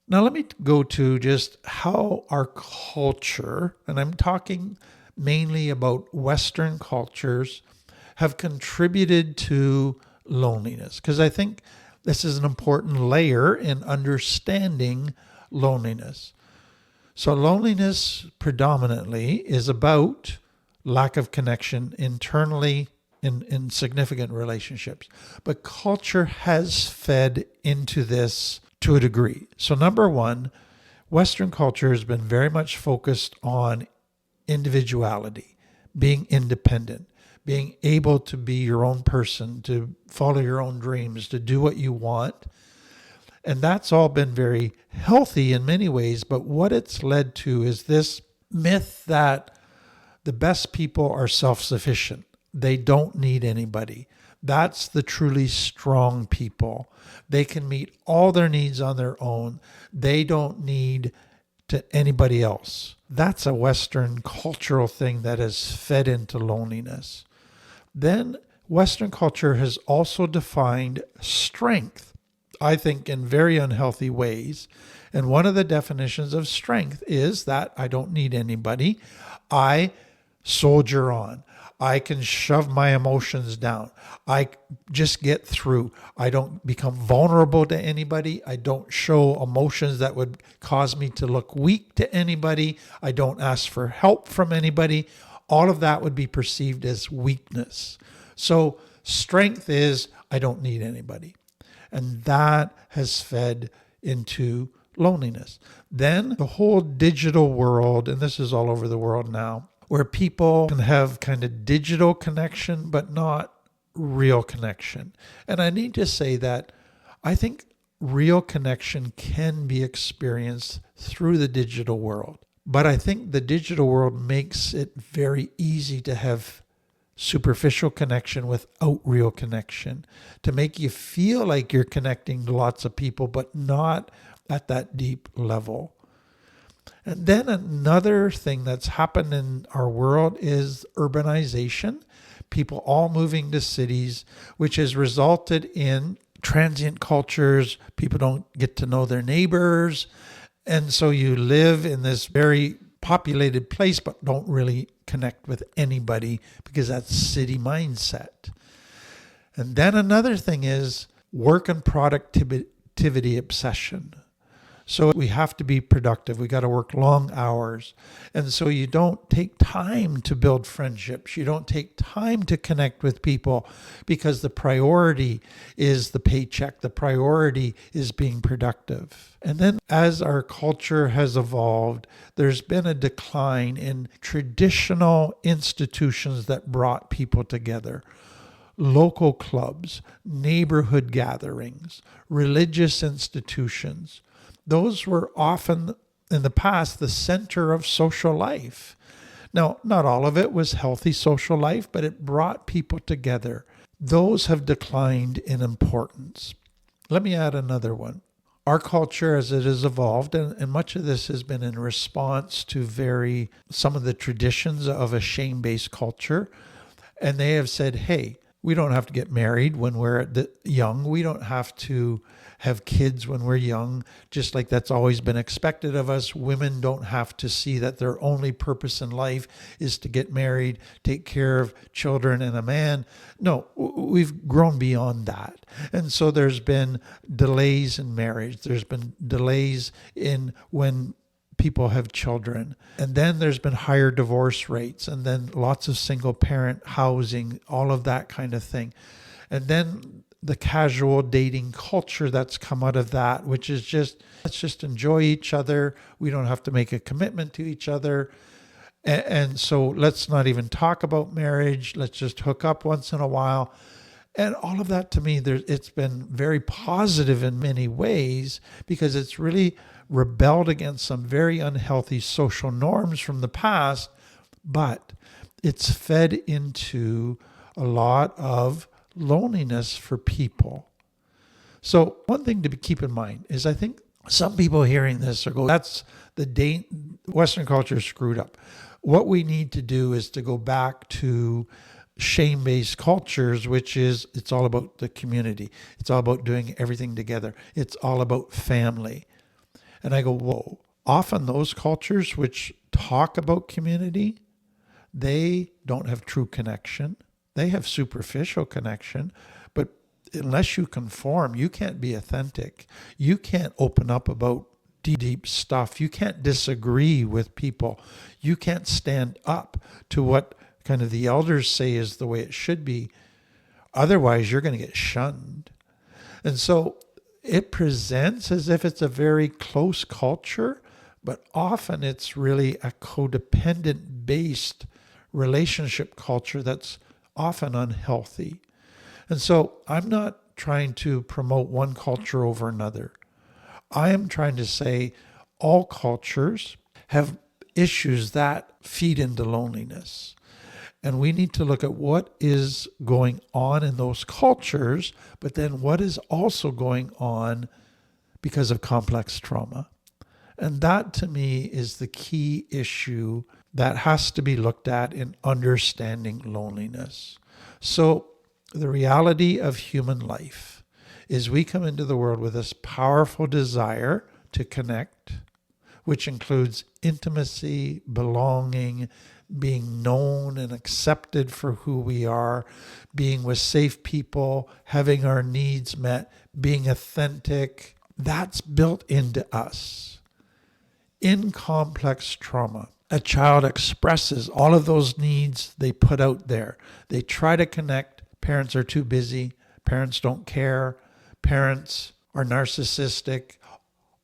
Now, let me go to just how our culture, and I'm talking mainly about Western cultures, have contributed to loneliness. Because I think this is an important layer in understanding loneliness. So, loneliness predominantly is about lack of connection internally in significant relationships. But culture has fed into this to a degree. So, number one, Western culture has been very much focused on individuality, being independent, being able to be your own person, to follow your own dreams, to do what you want. And that's all been very healthy in many ways. But what it's led to is this myth that the best people are self sufficient, they don't need anybody. That's the truly strong people. They can meet all their needs on their own. They don't need to anybody else. That's a Western cultural thing that has fed into loneliness. Then Western culture has also defined strength, I think, in very unhealthy ways. And one of the definitions of strength is that I don't need anybody. I soldier on. I can shove my emotions down. I just get through. I don't become vulnerable to anybody. I don't show emotions that would cause me to look weak to anybody. I don't ask for help from anybody. All of that would be perceived as weakness. So strength is I don't need anybody. And that has fed into loneliness. Then the whole digital world, and this is all over the world now, where people can have kind of digital connection, but not real connection. And I need to say that I think real connection can be experienced through the digital world. But I think the digital world makes it very easy to have superficial connection without real connection, to make you feel like you're connecting to lots of people, but not at that deep level. And then another thing that's happened in our world is urbanization, people all moving to cities, which has resulted in transient cultures. People don't get to know their neighbors. And so you live in this very populated place, but don't really connect with anybody because that's city mindset. And then another thing is work and productivity obsession. So we have to be productive. We got to work long hours. And so you don't take time to build friendships. You don't take time to connect with people because the priority is the paycheck. The priority is being productive. And then as our culture has evolved, there's been a decline in traditional institutions that brought people together. Local clubs, neighborhood gatherings, religious institutions. Those were often in the past the center of social life. Now, not all of it was healthy social life, but it brought people together. Those have declined in importance. Let me add another one. Our culture, as it has evolved, and much of this has been in response to some of the traditions of a shame-based culture, and they have said, hey, we don't have to get married when we're young. We don't have to have kids when we're young, just like that's always been expected of us. Women don't have to see that their only purpose in life is to get married, take care of children and a man. No, we've grown beyond that. And so there's been delays in marriage. There's been delays in when people have children. And then there's been higher divorce rates, and then lots of single parent housing, all of that kind of thing. And then the casual dating culture that's come out of that, which is just, let's just enjoy each other. We don't have to make a commitment to each other. And so let's not even talk about marriage. Let's just hook up once in a while. And all of that, to me, it's been very positive in many ways because it's really rebelled against some very unhealthy social norms from the past, but it's fed into a lot of loneliness for people. So one thing to keep in mind is I think some people hearing this are going, that's Western culture is screwed up. What we need to do is to go back to shame-based cultures, which is it's all about the community. It's all about doing everything together. It's all about family. And I go, whoa. Often those cultures which talk about community, they don't have true connection. They have superficial connection, but unless you conform, you can't be authentic. You can't open up about deep stuff. You can't disagree with people. You can't stand up to what kind of the elders say is the way it should be. Otherwise, you're going to get shunned. And so it presents as if it's a very close culture, but often it's really a codependent-based relationship culture that's often unhealthy. And so I'm not trying to promote one culture over another. I am trying to say all cultures have issues that feed into loneliness. And we need to look at what is going on in those cultures, but then what is also going on because of complex trauma. And that to me is the key issue that has to be looked at in understanding loneliness. So the reality of human life is we come into the world with this powerful desire to connect, which includes intimacy, belonging, being known and accepted for who we are, being with safe people, having our needs met, being authentic. That's built into us. In complex trauma, a child expresses all of those needs they put out there. They try to connect. Parents are too busy. Parents don't care. Parents are narcissistic.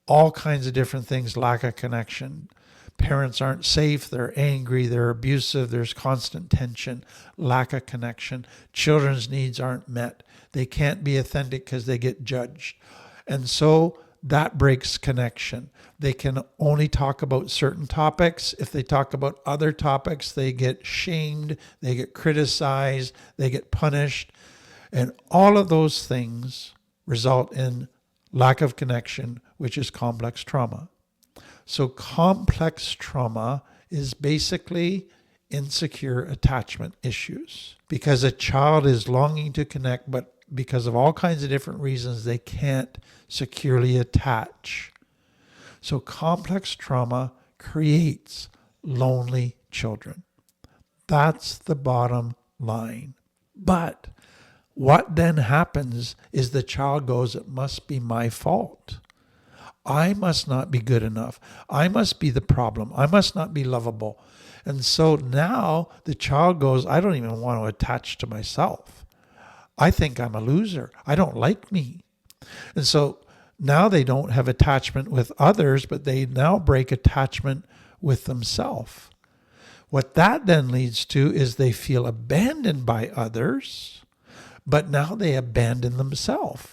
All kinds of different things, lack of connection. Parents aren't safe, they're angry, they're abusive, there's constant tension, lack of connection. Children's needs aren't met. They can't be authentic because they get judged. And so that breaks connection. They can only talk about certain topics. If they talk about other topics, they get shamed, they get criticized, they get punished. And all of those things result in lack of connection, which is complex trauma. So complex trauma is basically insecure attachment issues because a child is longing to connect, but because of all kinds of different reasons, they can't securely attach. So complex trauma creates lonely children. That's the bottom line. But what then happens is the child goes, it must be my fault. I must not be good enough. I must be the problem. I must not be lovable. And so now the child goes, I don't even want to attach to myself. I think I'm a loser. I don't like me. And so now they don't have attachment with others, but they now break attachment with themselves. What that then leads to is they feel abandoned by others, but now they abandon themselves.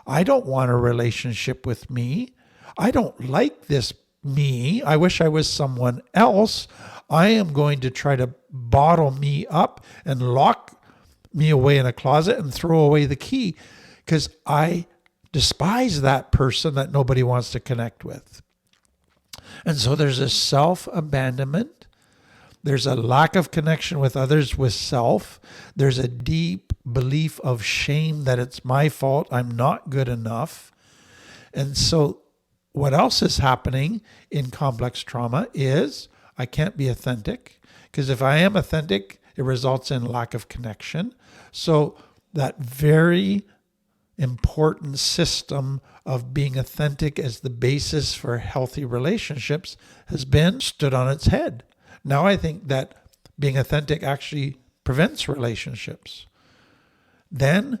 I don't want a relationship with me. I don't like this me. I wish I was someone else. I am going to try to bottle me up and lock me away in a closet and throw away the key because I despise that person that nobody wants to connect with. And so there's a self-abandonment. There's a lack of connection with others, with self. There's a deep belief of shame that it's my fault. I'm not good enough. And so what else is happening in complex trauma is I can't be authentic because if I am authentic, it results in lack of connection. So that very important system of being authentic as the basis for healthy relationships has been stood on its head. Now I think that being authentic actually prevents relationships. Then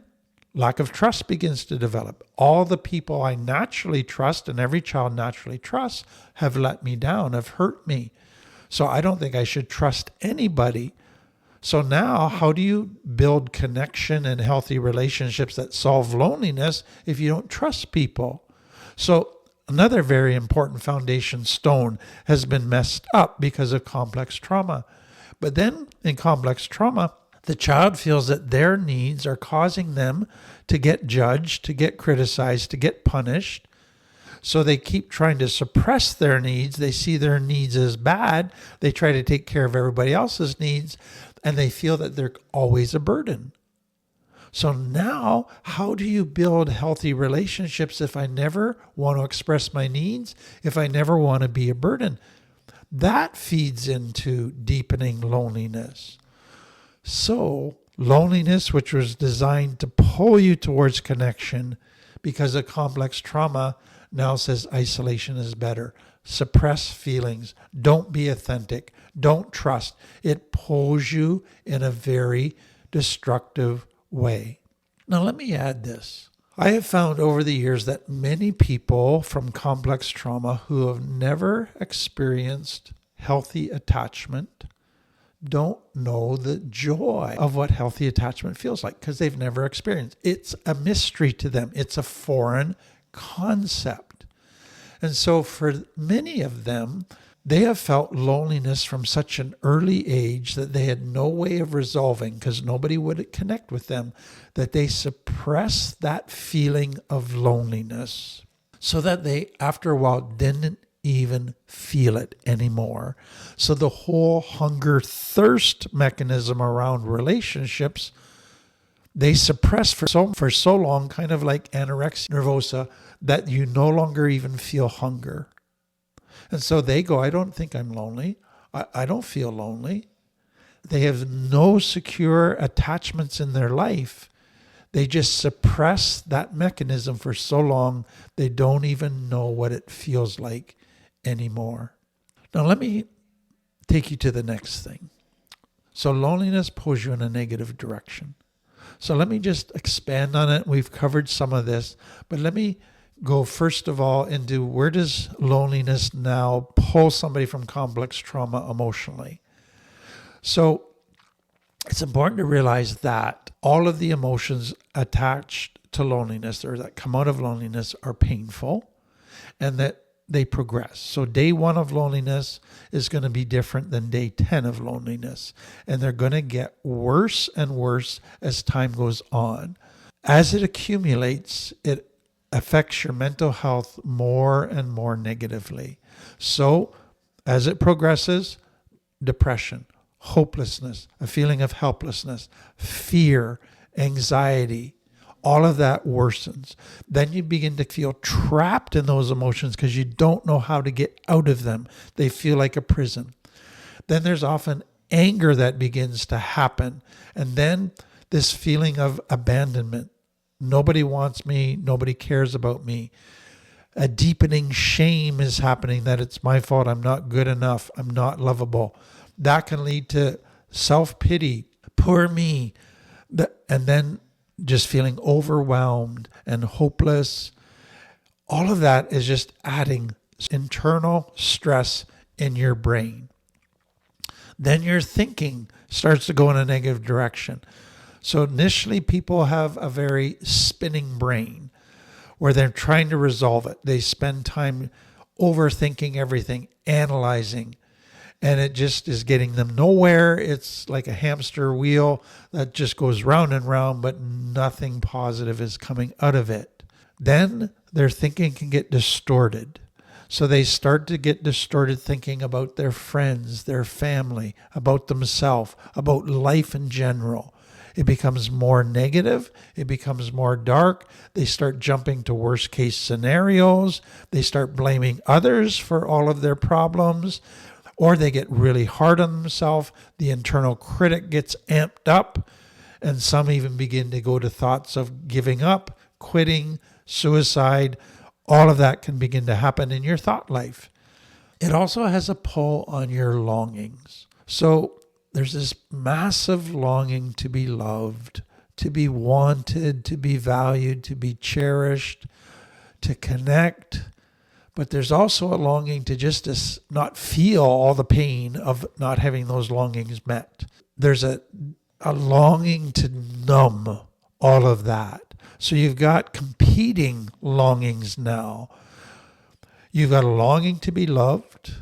lack of trust begins to develop. All the people I naturally trust, and every child naturally trusts, have let me down, have hurt me. So I don't think I should trust anybody. So now, how do you build connection and healthy relationships that solve loneliness if you don't trust people? So another very important foundation stone has been messed up because of complex trauma. But then in complex trauma, the child feels that their needs are causing them to get judged, to get criticized, to get punished. So they keep trying to suppress their needs. They see their needs as bad. They try to take care of everybody else's needs, and they feel that they're always a burden. So now, how do you build healthy relationships if I never want to express my needs, if I never want to be a burden? That feeds into deepening loneliness. So, loneliness, which was designed to pull you towards connection because of complex trauma, now says isolation is better. Suppress feelings. Don't be authentic. Don't trust. It pulls you in a very destructive way. Now, let me add this. I have found over the years that many people from complex trauma who have never experienced healthy attachment don't know the joy of what healthy attachment feels like because they've never experienced. It's a mystery to them. It's a foreign concept. And so for many of them, they have felt loneliness from such an early age that they had no way of resolving because nobody would connect with them, that they suppress that feeling of loneliness so that they, after a while, didn't even feel it anymore. So the whole hunger thirst mechanism around relationships, they suppress for so long, kind of like anorexia nervosa, that you no longer even feel hunger. And so they go, I don't think I'm lonely. I don't feel lonely. They have no secure attachments in their life. They just suppress that mechanism for so long, they don't even know what it feels like anymore. Now, let me take you to the next thing. So loneliness pulls you in a negative direction. So let me just expand on it. We've covered some of this, but let me go first of all into where does loneliness now pull somebody from complex trauma emotionally. So it's important to realize that all of the emotions attached to loneliness or that come out of loneliness are painful and that they progress. So day 1 of loneliness is going to be different than day 10 of loneliness. And they're going to get worse and worse as time goes on. As it accumulates, it affects your mental health more and more negatively. So as it progresses, depression, hopelessness, a feeling of helplessness, fear, anxiety, all of that worsens. Then you begin to feel trapped in those emotions because you don't know how to get out of them. They feel like a prison. Then there's often anger that begins to happen. And then this feeling of abandonment. Nobody wants me. Nobody cares about me. A deepening shame is happening that it's my fault. I'm not good enough. I'm not lovable. That can lead to self-pity, poor me, and then just feeling overwhelmed and hopeless. All of that is just adding internal stress in your brain. Then your thinking starts to go in a negative direction. So initially people have a very spinning brain where they're trying to resolve it. They spend time overthinking everything, analyzing, and it just is getting them nowhere. It's like a hamster wheel that just goes round and round, but nothing positive is coming out of it. Then their thinking can get distorted. So they start to get distorted thinking about their friends, their family, about themselves, about life in general. It becomes more negative. It becomes more dark. They start jumping to worst case scenarios. They start blaming others for all of their problems. Or they get really hard on themselves. The internal critic gets amped up. And some even begin to go to thoughts of giving up, quitting, suicide. All of that can begin to happen in your thought life. It also has a pull on your longings. So there's this massive longing to be loved, to be wanted, to be valued, to be cherished, to connect. But there's also a longing to just not feel all the pain of not having those longings met. There's a longing to numb all of that. So you've got competing longings now. You've got a longing to be loved,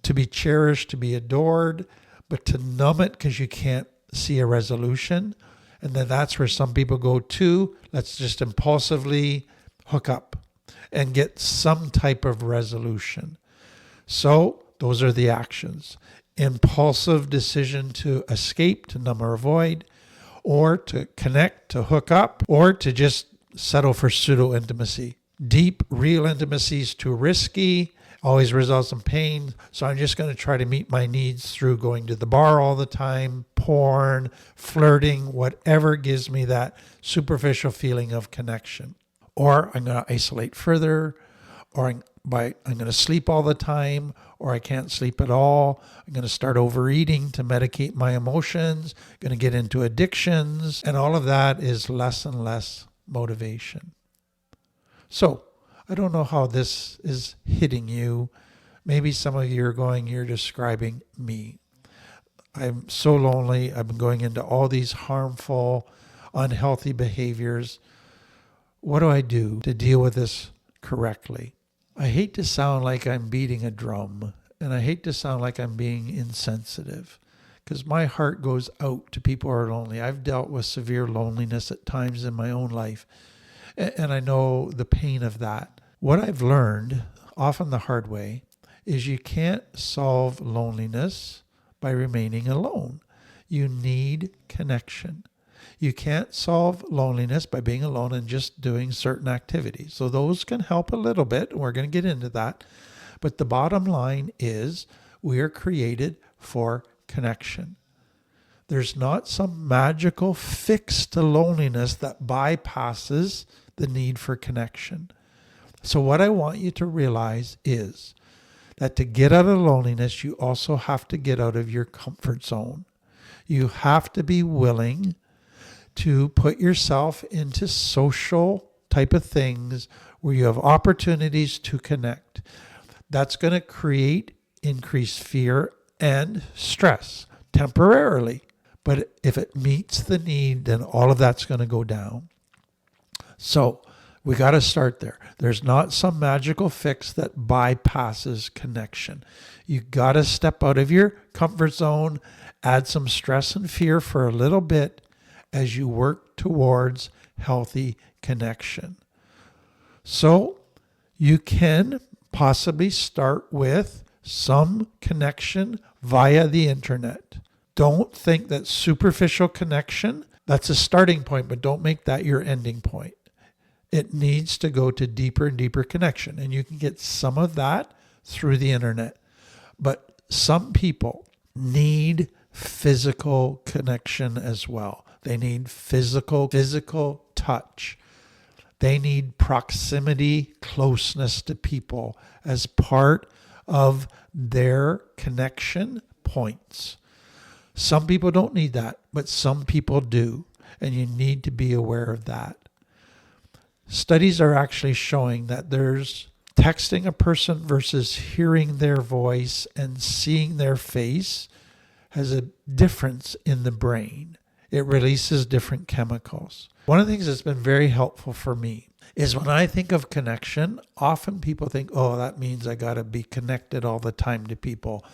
to be cherished, to be adored, but to numb it because you can't see a resolution. And then that's where some people go to, let's just impulsively hook up and get some type of resolution. So those are the actions. Impulsive decision to escape, to numb or avoid, or to connect, to hook up, or to just settle for pseudo-intimacy. Deep, real intimacy is too risky, always results in pain. So I'm just going to try to meet my needs through going to the bar all the time, porn, flirting, whatever gives me that superficial feeling of connection. Or I'm going to isolate further, or I'm going to sleep all the time, or I can't sleep at all. I'm going to start overeating to medicate my emotions, going to get into addictions, and all of that is less and less motivation. So I don't know how this is hitting you. Maybe some of you are going, you're describing me. I'm so lonely. I've been going into all these harmful, unhealthy behaviors. What do I do to deal with this correctly? I hate to sound like I'm beating a drum, and I hate to sound like I'm being insensitive, because my heart goes out to people who are lonely. I've dealt with severe loneliness at times in my own life, and I know the pain of that. What I've learned, often the hard way, is you can't solve loneliness by remaining alone. You need connection. You can't solve loneliness by being alone and just doing certain activities. So those can help a little bit, and we're going to get into that. But the bottom line is we are created for connection. There's not some magical fix to loneliness that bypasses the need for connection. So what I want you to realize is that to get out of loneliness, you also have to get out of your comfort zone. You have to be willing to put yourself into social type of things where you have opportunities to connect. That's going to create increased fear and stress temporarily. But if it meets the need, then all of that's going to go down. So we got to start there. There's not some magical fix that bypasses connection. You got to step out of your comfort zone, add some stress and fear for a little bit as you work towards healthy connection. So you can possibly start with some connection via the internet. Don't think that superficial connection, that's a starting point, but don't make that your ending point. It needs to go to deeper and deeper connection. And you can get some of that through the internet. But some people need physical connection as well. They need physical touch. They need proximity, closeness to people as part of their connection points. Some people don't need that, but some people do. And you need to be aware of that. Studies are actually showing that there's texting a person versus hearing their voice and seeing their face has a difference in the brain. It releases different chemicals. One of the things that's been very helpful for me is when I think of connection, often people think, oh, that means I got to be connected all the time to people.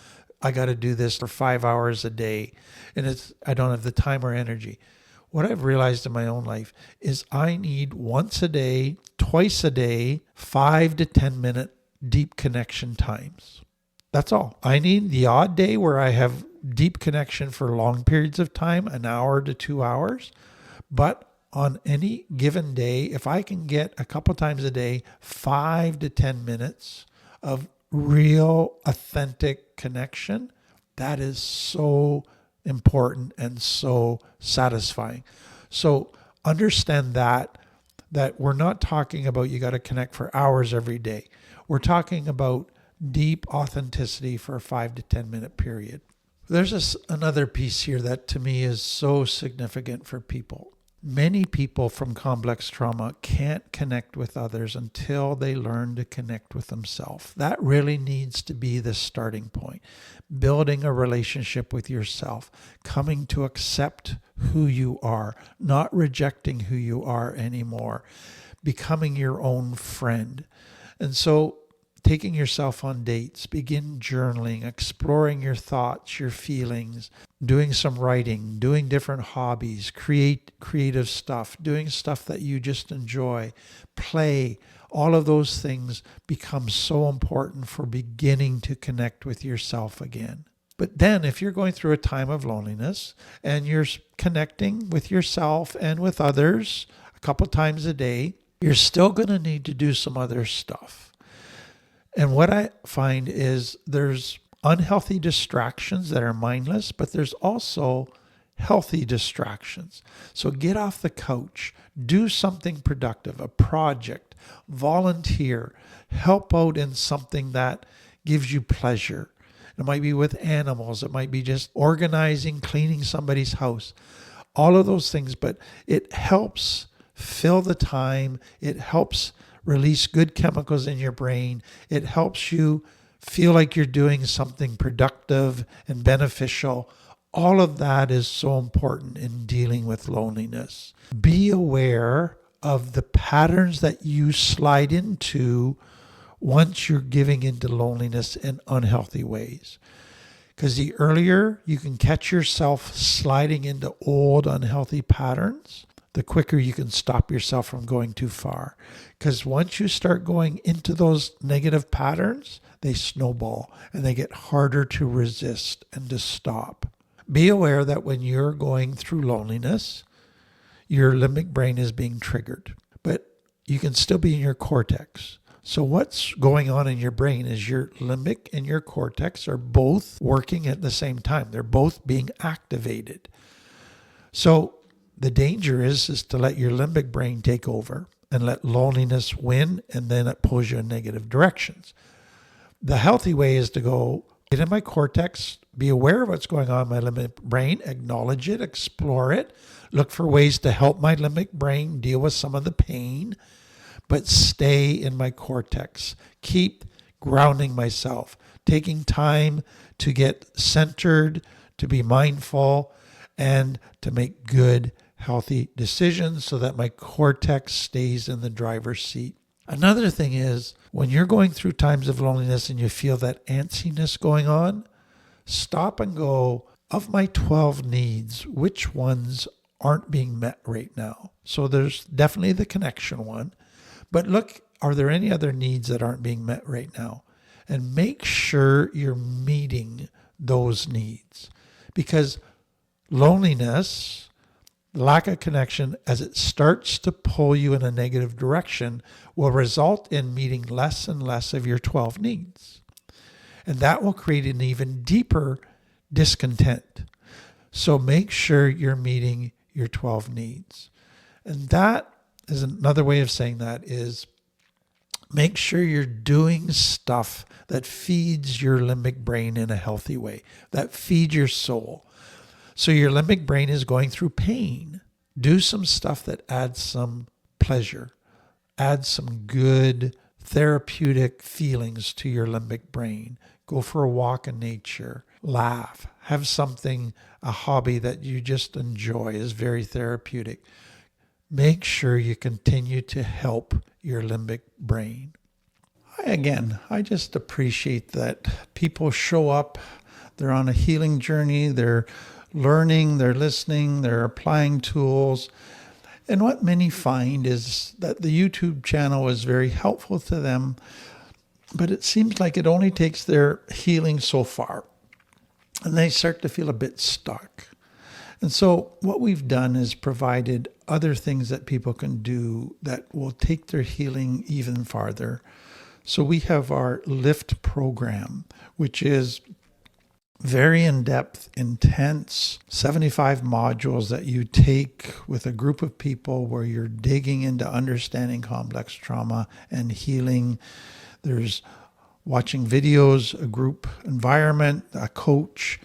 I got to do this for 5 hours a day, and I don't have the time or energy. What I've realized in my own life is I need once a day, twice a day, 5 to 10 minute deep connection times. That's all. I need the odd day where I have deep connection for long periods of time, an hour to 2 hours. But on any given day, if I can get a couple times a day, 5 to 10 minutes of real, authentic connection, that is so important and so satisfying. So understand that we're not talking about you got to connect for hours every day. We're talking about deep authenticity for a 5 to 10 minute period. There's another piece here that to me is so significant for people. Many people from complex trauma can't connect with others until they learn to connect with themselves. That really needs to be the starting point. Building a relationship with yourself, coming to accept who you are, not rejecting who you are anymore, becoming your own friend. And so taking yourself on dates, begin journaling, exploring your thoughts, your feelings, doing some writing, doing different hobbies, creative stuff, doing stuff that you just enjoy, play. All of those things become so important for beginning to connect with yourself again. But then if you're going through a time of loneliness and you're connecting with yourself and with others a couple times a day, you're still going to need to do some other stuff. And what I find is there's unhealthy distractions that are mindless, but there's also healthy distractions. So get off the couch, do something productive, a project, volunteer, help out in something that gives you pleasure. It might be with animals. It might be just organizing, cleaning somebody's house, all of those things. But it helps fill the time. It helps release good chemicals in your brain. It helps you feel like you're doing something productive and beneficial. All of that is so important in dealing with loneliness. Be aware of the patterns that you slide into once you're giving into loneliness in unhealthy ways. Because the earlier you can catch yourself sliding into old unhealthy patterns, the quicker you can stop yourself from going too far. Because once you start going into those negative patterns, they snowball and they get harder to resist and to stop. Be aware that when you're going through loneliness, your limbic brain is being triggered, but you can still be in your cortex. So what's going on in your brain is your limbic and your cortex are both working at the same time. They're both being activated. So the danger is to let your limbic brain take over and let loneliness win, and then it pulls you in negative directions. The healthy way is to go, get in my cortex, be aware of what's going on in my limbic brain, acknowledge it, explore it, look for ways to help my limbic brain deal with some of the pain, but stay in my cortex. Keep grounding myself, taking time to get centered, to be mindful, and to make good, healthy decisions so that my cortex stays in the driver's seat. Another thing is, when you're going through times of loneliness and you feel that antsiness going on, stop and go, of my 12 needs, which ones aren't being met right now? So there's definitely the connection one. But look, are there any other needs that aren't being met right now? And make sure you're meeting those needs. Because loneliness, lack of connection, as it starts to pull you in a negative direction, will result in meeting less and less of your 12 needs. And that will create an even deeper discontent. So make sure you're meeting your 12 needs. And that is another way of saying that is make sure you're doing stuff that feeds your limbic brain in a healthy way, that feeds your soul. So your limbic brain is going through pain. Do some stuff that adds some pleasure, adds some good therapeutic feelings to your limbic brain. Go for a walk in nature, laugh, have something, a hobby that you just enjoy is very therapeutic. Make sure you continue to help your limbic brain. I just appreciate that people show up, they're on a healing journey, they're learning, they're listening, they're applying tools. And what many find is that the YouTube channel is very helpful to them, but it seems like it only takes their healing so far. And they start to feel a bit stuck. And so what we've done is provided other things that people can do that will take their healing even farther. So we have our LIFT program, which is very in-depth, intense, 75 modules that you take with a group of people where you're digging into understanding complex trauma and healing. There's watching videos, a group environment, a coach,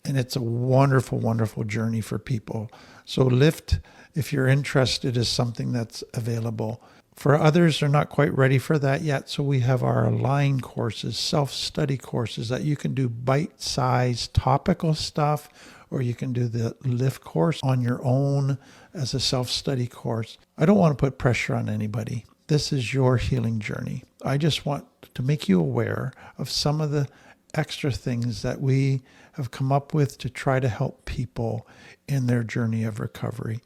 and it's a wonderful, wonderful journey for people. So LIFT, if you're interested, is something that's available. For others, they're not quite ready for that yet. So we have our Align courses, self-study courses that you can do bite-sized topical stuff, or you can do the LIFT course on your own as a self-study course. I don't want to put pressure on anybody. This is your healing journey. I just want to make you aware of some of the extra things that we have come up with to try to help people in their journey of recovery.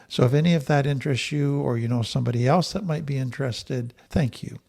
So if any of that interests you, or you know somebody else that might be interested, thank you.